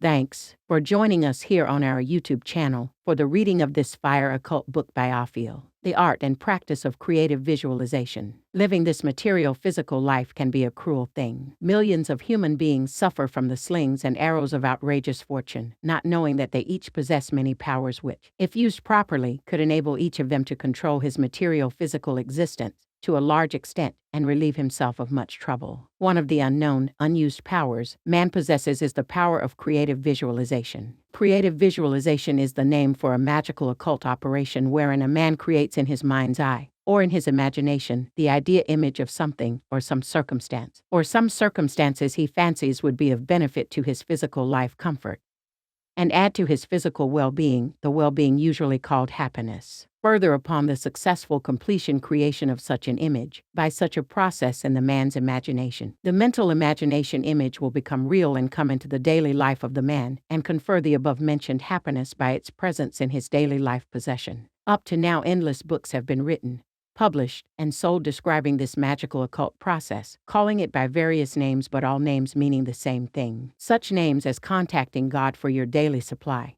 Thanks for joining us here on our YouTube channel for the reading of this fire occult book by Ophiel, The Art and Practice of Creative Visualization. Living this material physical life can be a cruel thing. Millions of human beings suffer from the slings and arrows of outrageous fortune, not knowing that they each possess many powers which, if used properly, could enable each of them to control his material physical existence to a large extent and relieve himself of much trouble. One of the unknown, unused powers man possesses is the power of creative visualization. Creative visualization is the name for a magical occult operation wherein a man creates in his mind's eye, or in his imagination, the idea image of something or some circumstance, or some circumstances he fancies would be of benefit to his physical life comfort, and add to his physical well-being, the well-being usually called happiness. Further, upon the successful creation of such an image, by such a process in the man's imagination, the mental imagination image will become real and come into the daily life of the man, and confer the above-mentioned happiness by its presence in his daily life possession. Up to now, endless books have been written, published, and sold describing this magical occult process, calling it by various names but all names meaning the same thing. Such names as contacting God for your daily supply,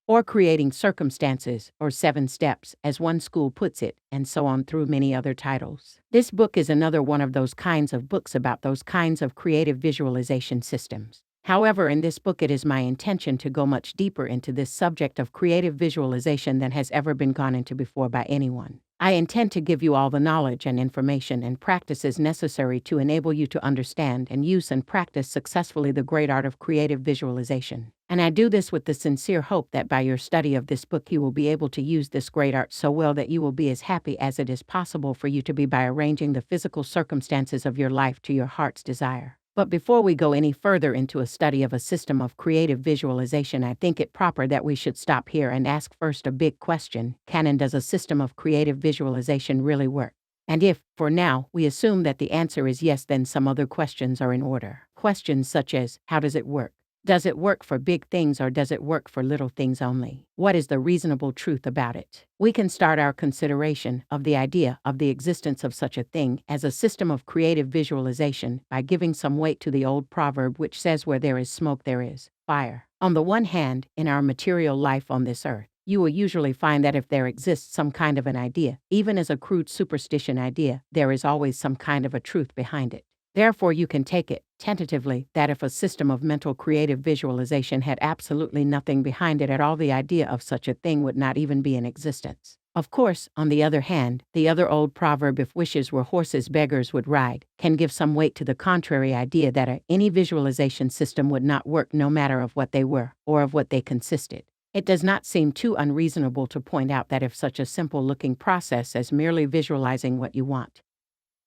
or creating circumstances, or 7 steps, as one school puts it, and so on through many other titles. This book is another one of those kinds of books about those kinds of creative visualization systems. However, in this book it is my intention to go much deeper into this subject of creative visualization than has ever been gone into before by anyone. I intend to give you all the knowledge and information and practices necessary to enable you to understand and use and practice successfully the great art of creative visualization. And I do this with the sincere hope that by your study of this book you will be able to use this great art so well that you will be as happy as it is possible for you to be by arranging the physical circumstances of your life to your heart's desire. But before we go any further into a study of a system of creative visualization, I think it proper that we should stop here and ask first a big question. Can and does a system of creative visualization really work? And if, for now, we assume that the answer is yes, then some other questions are in order. Questions such as, how does it work? Does it work for big things or does it work for little things only? What is the reasonable truth about it? We can start our consideration of the idea of the existence of such a thing as a system of creative visualization by giving some weight to the old proverb which says where there is smoke there is fire. On the one hand, in our material life on this earth, you will usually find that if there exists some kind of an idea, even as a crude superstition idea, there is always some kind of a truth behind it. Therefore, you can take it, tentatively, that if a system of mental creative visualization had absolutely nothing behind it at all, the idea of such a thing would not even be in existence. Of course, on the other hand, the other old proverb, if wishes were horses beggars would ride, can give some weight to the contrary idea that any visualization system would not work no matter of what they were, or of what they consisted. It does not seem too unreasonable to point out that if such a simple-looking process as merely visualizing what you want,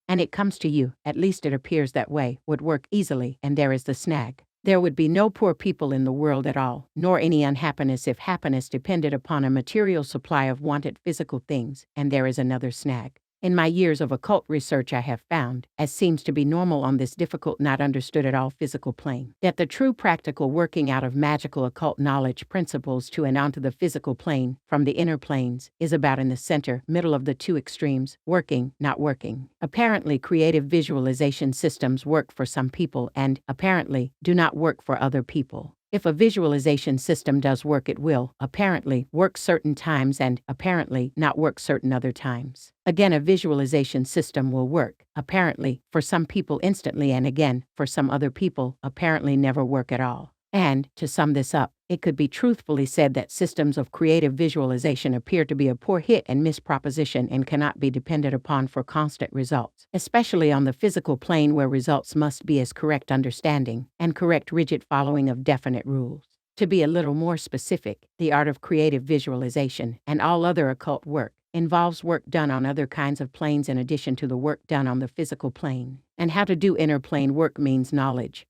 and it comes to you, at least it appears that way, would work easily, and there is the snag. There would be no poor people in the world at all, nor any unhappiness if happiness depended upon a material supply of wanted physical things, and there is another snag. In my years of occult research I have found, as seems to be normal on this difficult not understood at all physical plane, that the true practical working out of magical occult knowledge principles to and onto the physical plane, from the inner planes, is about in the center, middle of the two extremes, working, not working. Apparently creative visualization systems work for some people and, apparently, do not work for other people. If a visualization system does work, it will, apparently, work certain times and, apparently, not work certain other times. Again, a visualization system will work, apparently, for some people instantly and again, for some other people, apparently never work at all. And, to sum this up, it could be truthfully said that systems of creative visualization appear to be a poor hit and miss proposition and cannot be depended upon for constant results, especially on the physical plane where results must be as correct understanding and correct rigid following of definite rules. To be a little more specific, the art of creative visualization and all other occult work involves work done on other kinds of planes in addition to the work done on the physical plane. And how to do inner plane work means knowledge,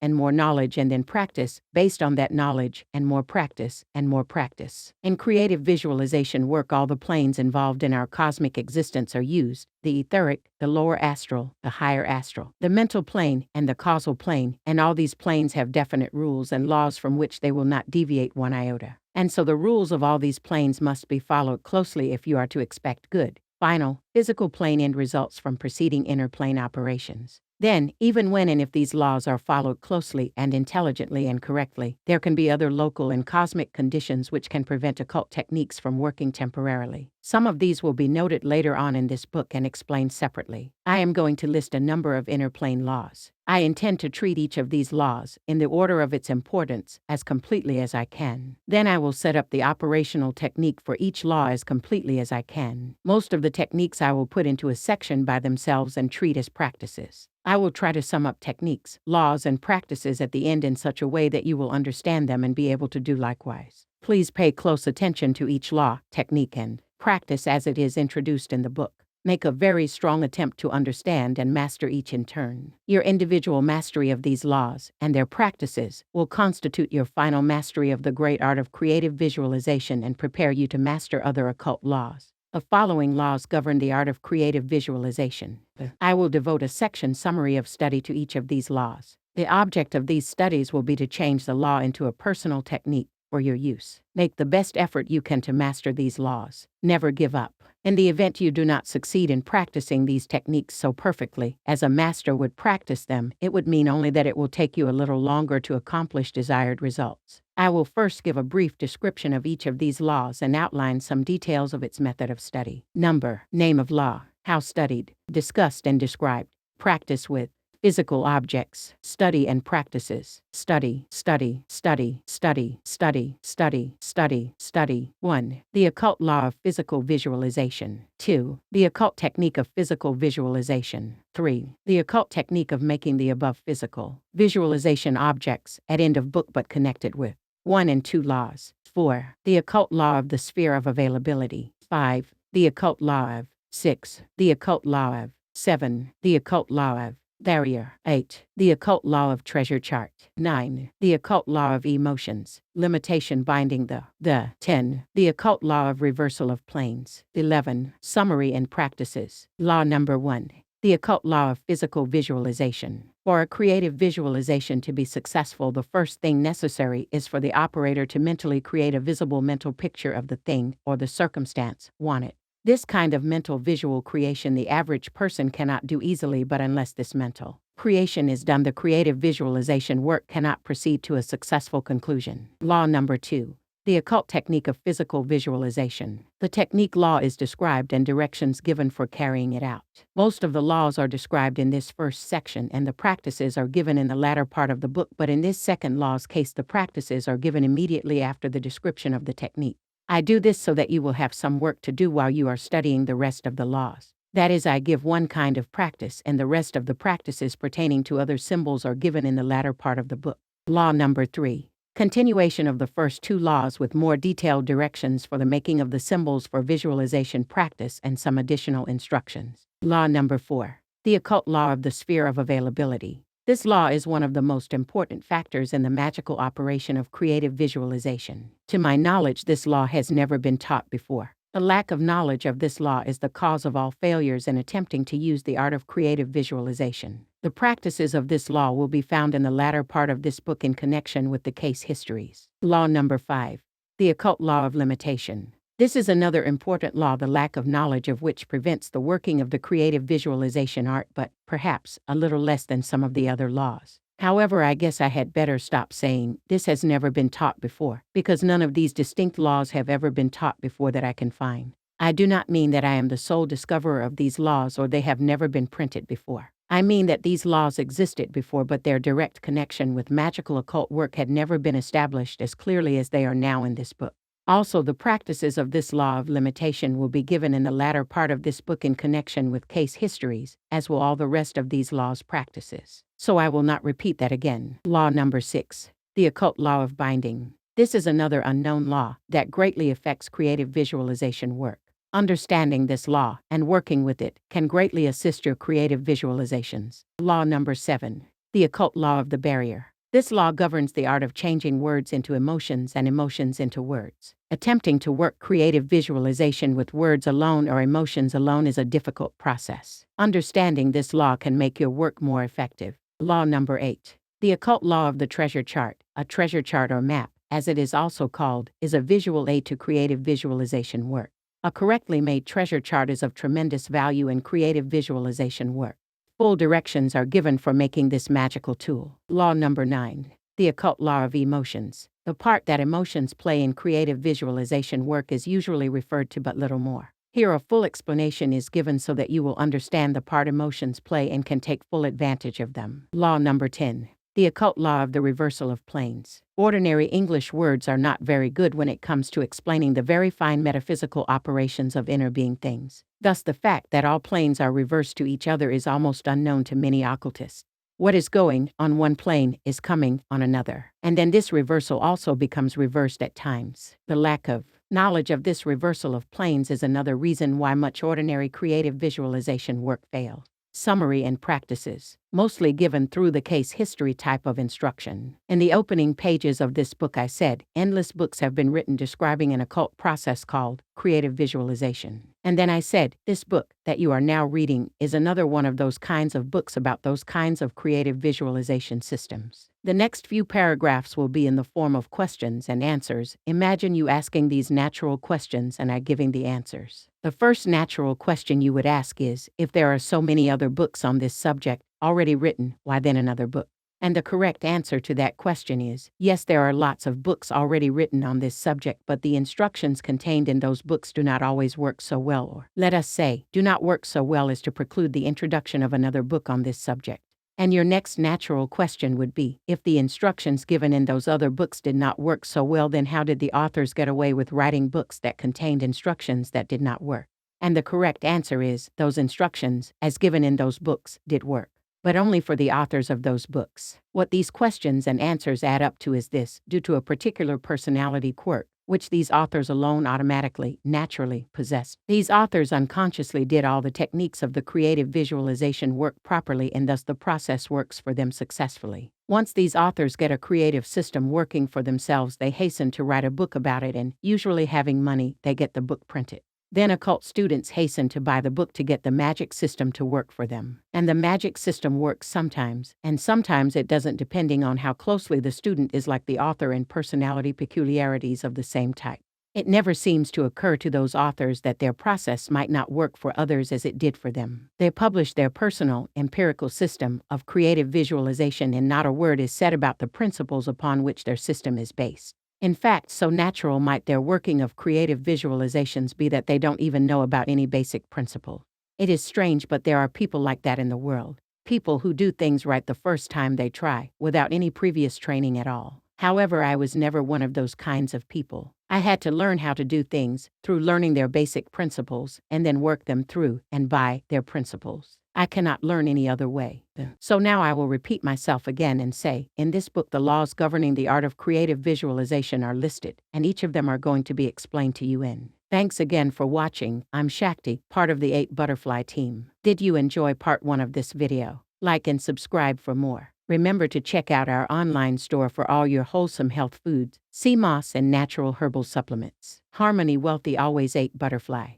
and more knowledge, and then practice, based on that knowledge, and more practice, and more practice. In creative visualization work, all the planes involved in our cosmic existence are used: the etheric, the lower astral, the higher astral, the mental plane, and the causal plane, and all these planes have definite rules and laws from which they will not deviate one iota. And so the rules of all these planes must be followed closely if you are to expect good, final, physical plane end results from preceding inner plane operations. Then, even when and if these laws are followed closely and intelligently and correctly, there can be other local and cosmic conditions which can prevent occult techniques from working temporarily. Some of these will be noted later on in this book and explained separately. I am going to list a number of inner plane laws. I intend to treat each of these laws, in the order of its importance, as completely as I can. Then I will set up the operational technique for each law as completely as I can. Most of the techniques I will put into a section by themselves and treat as practices. I will try to sum up techniques, laws, and practices at the end in such a way that you will understand them and be able to do likewise. Please pay close attention to each law, technique, and practice as it is introduced in the book. Make a very strong attempt to understand and master each in turn. Your individual mastery of these laws and their practices will constitute your final mastery of the great art of creative visualization and prepare you to master other occult laws. The following laws govern the art of creative visualization. I will devote a section summary of study to each of these laws. The object of these studies will be to change the law into a personal technique for your use. Make the best effort you can to master these laws. Never give up. In the event you do not succeed in practicing these techniques so perfectly as a master would practice them, it would mean only that it will take you a little longer to accomplish desired results. I will first give a brief description of each of these laws and outline some details of its method of study. Number, name of law, how studied, discussed and described, practice with, physical objects, study and practices, study, study, study, study, study, study, study, study. 1. The occult law of physical visualization. 2. The occult technique of physical visualization. 3. The occult technique of making the above physical visualization objects at end of book but connected with 1 and 2 laws. 4. The occult law of the sphere of availability. 5. The occult law of 6. The occult law of 7. The occult law of barrier. 8. The occult law of treasure chart. 9. The occult law of emotions, limitation binding the. 10. The occult law of reversal of planes. 11. Summary and practices. Law number 1. The occult law of physical visualization. For a creative visualization to be successful, the first thing necessary is for the operator to mentally create a visible mental picture of the thing or the circumstance wanted. This kind of mental visual creation the average person cannot do easily, but unless this mental creation is done, the creative visualization work cannot proceed to a successful conclusion. Law number 2. The occult technique of physical visualization. The technique law is described and directions given for carrying it out. Most of the laws are described in this first section and the practices are given in the latter part of the book, but in this second law's case the practices are given immediately after the description of the technique. I do this so that you will have some work to do while you are studying the rest of the laws. That is, I give one kind of practice and the rest of the practices pertaining to other symbols are given in the latter part of the book. Law number 3. Continuation of the first 2 laws with more detailed directions for the making of the symbols for visualization practice and some additional instructions. Law number 4. The occult law of the sphere of availability. This law is one of the most important factors in the magical operation of creative visualization. To my knowledge, this law has never been taught before. The lack of knowledge of this law is the cause of all failures in attempting to use the art of creative visualization. The practices of this law will be found in the latter part of this book in connection with the case histories. Law number 5. The occult law of limitation. This is another important law, the lack of knowledge of which prevents the working of the creative visualization art, but perhaps a little less than some of the other laws. However, I guess I had better stop saying this has never been taught before, because none of these distinct laws have ever been taught before that I can find. I do not mean that I am the sole discoverer of these laws or they have never been printed before. I mean that these laws existed before, but their direct connection with magical occult work had never been established as clearly as they are now in this book. Also, the practices of this law of limitation will be given in the latter part of this book in connection with case histories, as will all the rest of these laws' practices. So I will not repeat that again. Law number 6. The occult law of binding. This is another unknown law that greatly affects creative visualization work. Understanding this law and working with it can greatly assist your creative visualizations. Law number 7. The occult law of the barrier. This law governs the art of changing words into emotions and emotions into words. Attempting to work creative visualization with words alone or emotions alone is a difficult process. Understanding this law can make your work more effective. Law number 8. The occult law of the treasure chart. A treasure chart or map, as it is also called, is a visual aid to creative visualization work. A correctly made treasure chart is of tremendous value in creative visualization work. Full directions are given for making this magical tool. Law number 9. The occult law of emotions. The part that emotions play in creative visualization work is usually referred to but little more. Here a full explanation is given so that you will understand the part emotions play and can take full advantage of them. Law number 10. The occult law of the reversal of planes. Ordinary English words are not very good when it comes to explaining the very fine metaphysical operations of inner being things. Thus the fact that all planes are reversed to each other is almost unknown to many occultists. What is going on one plane is coming on another, and then this reversal also becomes reversed at times. The lack of knowledge of this reversal of planes is another reason why much ordinary creative visualization work fails. Summary and practices, mostly given through the case history type of instruction. In the opening pages of this book I said, endless books have been written describing an occult process called creative visualization. And then I said, this book that you are now reading is another one of those kinds of books about those kinds of creative visualization systems. The next few paragraphs will be in the form of questions and answers. Imagine you asking these natural questions and I giving the answers. The first natural question you would ask is, if there are so many other books on this subject already written, why then another book? And the correct answer to that question is, yes, there are lots of books already written on this subject, but the instructions contained in those books do not always work so well, or, let us say, do not work so well as to preclude the introduction of another book on this subject. And your next natural question would be, if the instructions given in those other books did not work so well, then how did the authors get away with writing books that contained instructions that did not work? And the correct answer is, those instructions, as given in those books, did work, but only for the authors of those books. What these questions and answers add up to is this: due to a particular personality quirk, which these authors alone automatically, naturally possessed, these authors unconsciously did all the techniques of the creative visualization work properly, and thus the process works for them successfully. Once these authors get a creative system working for themselves, they hasten to write a book about it, and, usually having money, they get the book printed. Then occult students hasten to buy the book to get the magic system to work for them. And the magic system works sometimes, and sometimes it doesn't, depending on how closely the student is like the author in personality peculiarities of the same type. It never seems to occur to those authors that their process might not work for others as it did for them. They publish their personal, empirical system of creative visualization, and not a word is said about the principles upon which their system is based. In fact, so natural might their working of creative visualizations be that they don't even know about any basic principle. It is strange, but there are people like that in the world. People who do things right the first time they try, without any previous training at all. However, I was never one of those kinds of people. I had to learn how to do things through learning their basic principles and then work them through and by their principles. I cannot learn any other way. So now I will repeat myself again and say, in this book the laws governing the art of creative visualization are listed, and each of them are going to be explained to you in. Thanks again for watching. I'm Shakti, part of the 8 Butterfly team. Did you enjoy part 1 of this video? Like and subscribe for more. Remember to check out our online store for all your wholesome health foods, sea moss, and natural herbal supplements. Harmony Wealthy, always 8 Butterfly.